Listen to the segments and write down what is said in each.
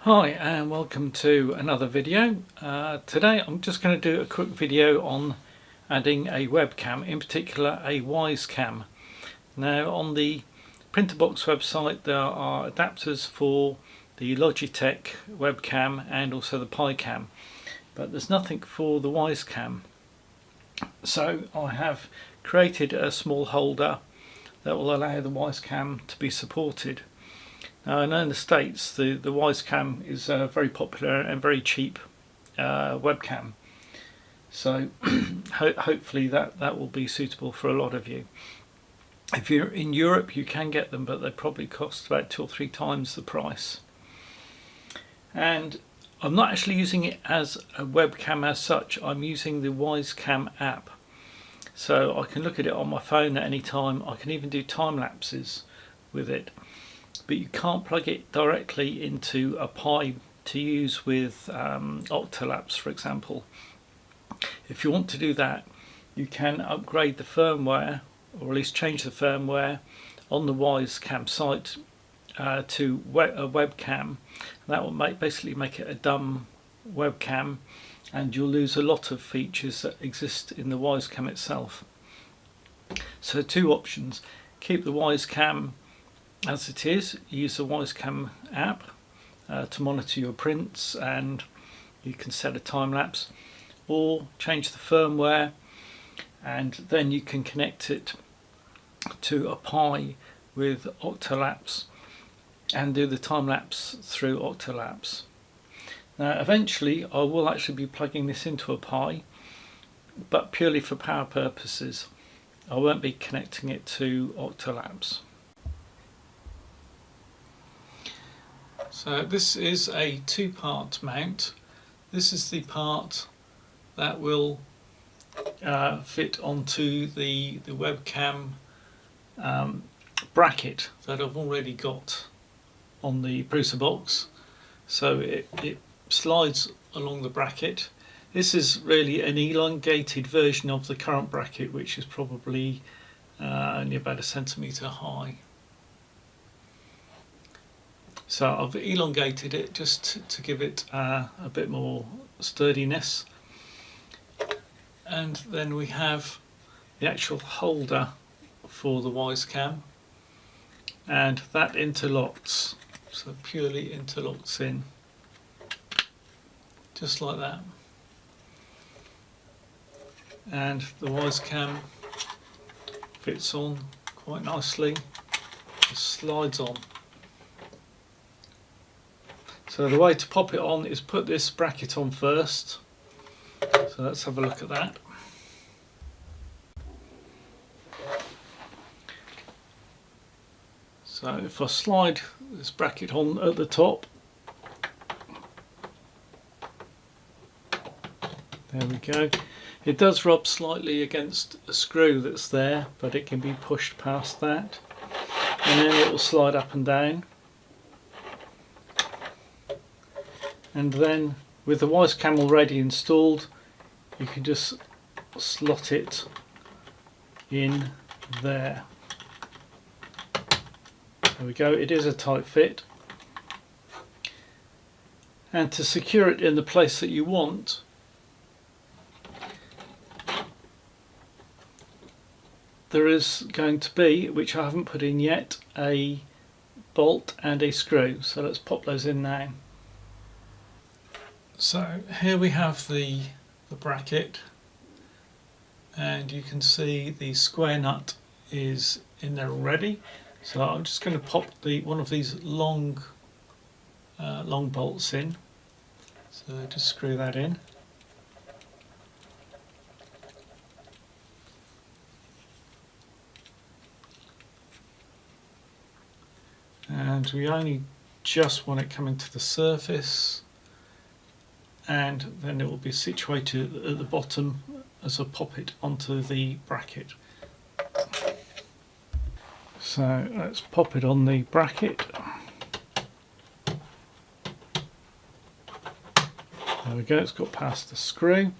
Hi and welcome to another video. Today I'm just going to do a quick video on adding a webcam, in particular a Wyze Cam. Now on the Printerbox website there are adapters for the Logitech webcam and also the PiCam, but there's nothing for the Wyze Cam. So I have created a small holder that will allow the Wyze Cam to be supported. Now I know in the States the Wyze Cam is a very popular and very cheap webcam, so hopefully that will be suitable for a lot of you. If you're in Europe you can get them, but they probably cost about 2 or 3 times the price. And I'm not actually using it as a webcam as such, I'm using the Wyze Cam app. So I can look at it on my phone at any time, I can even do time lapses with it. But you can't plug it directly into a Pi to use with Octalapse, for example. If you want to do that, you can upgrade the firmware, or at least change the firmware on the Wyze Cam site to a webcam. That will basically make it a dumb webcam, and you'll lose a lot of features that exist in the Wyze Cam itself. So 2 options: keep the Wyze Cam as it is, use the Wyze Cam app to monitor your prints, and you can set a time lapse, or change the firmware and then you can connect it to a Pi with Octalapse and do the time lapse through Octalapse. Now eventually I will actually be plugging this into a Pi, but purely for power purposes. I won't be connecting it to Octalapse. So this is a 2-part mount. This is the part that will fit onto the webcam bracket that I've already got on the Prusa Box. So it slides along the bracket. This is really an elongated version of the current bracket, which is probably only about 1 centimetre high. So I've elongated it just to give it a bit more sturdiness. And then we have the actual holder for the Wyze Cam, and that interlocks, so purely interlocks in, just like that. And the Wyze Cam fits on quite nicely, just slides on. So the way to pop it on is put this bracket on first. So let's have a look at that. So if I slide this bracket on at the top, there we go. It does rub slightly against a screw that's there, but it can be pushed past that, and then it will slide up and down. And then with the Wyze Cam already installed, you can just slot it in there. There we go, it is a tight fit. And to secure it in the place that you want, there is going to be, which I haven't put in yet, a bolt and a screw. So let's pop those in now. So here we have the bracket, and you can see the square nut is in there already. So I'm just going to pop one of these long bolts in. So just screw that in. And we only just want it coming to the surface, and then it will be situated at the bottom as I pop it onto the bracket. So let's pop it on the bracket. There we go, it's got past the screw.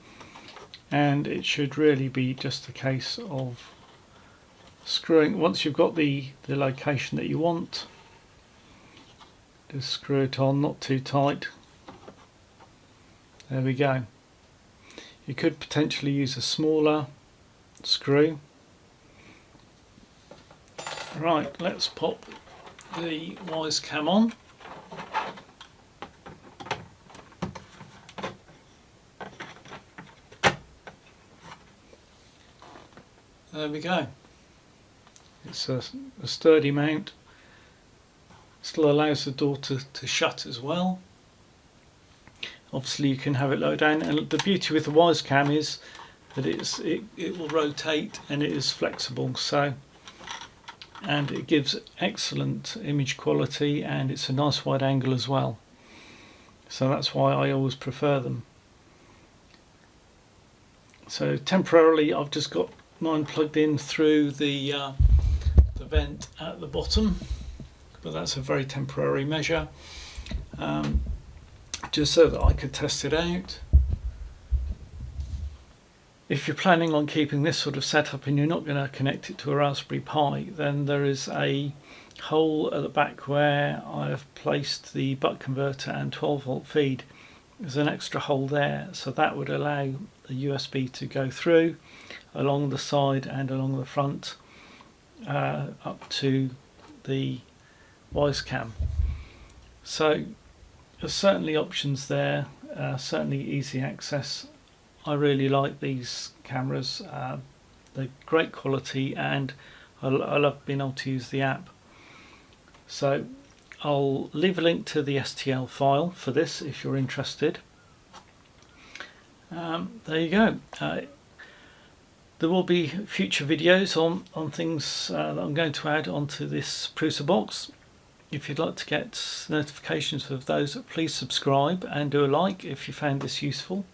and it should really be just a case of screwing. Once you've got the location that you want, just screw it on, not too tight. There we go. You could potentially use a smaller screw. Right, let's pop the Wyze Cam on. There we go. It's a sturdy mount. Still allows the door to shut as well. Obviously you can have it low down, and the beauty with the Wyze Cam is that it will rotate and it is flexible, so, and it gives excellent image quality, and it's a nice wide angle as well, so that's why I always prefer them. So temporarily I've just got mine plugged in through the vent at the bottom, but that's a very temporary measure, just so that I could test it out. If you're planning on keeping this sort of setup and you're not going to connect it to a Raspberry Pi, then there is a hole at the back where I've placed the buck converter and 12-volt feed. There's an extra hole there, so that would allow the USB to go through along the side and along the front up to the Wyze Cam. So there's certainly options there, certainly easy access. I really like these cameras, they're great quality, and I love being able to use the app. So I'll leave a link to the STL file for this if you're interested. There you go. There will be future videos on things that I'm going to add onto this Prusa Box. If you'd like to get notifications of those, please subscribe and do a like if you found this useful.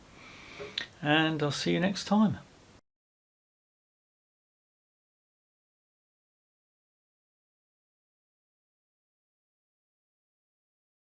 And I'll see you next time.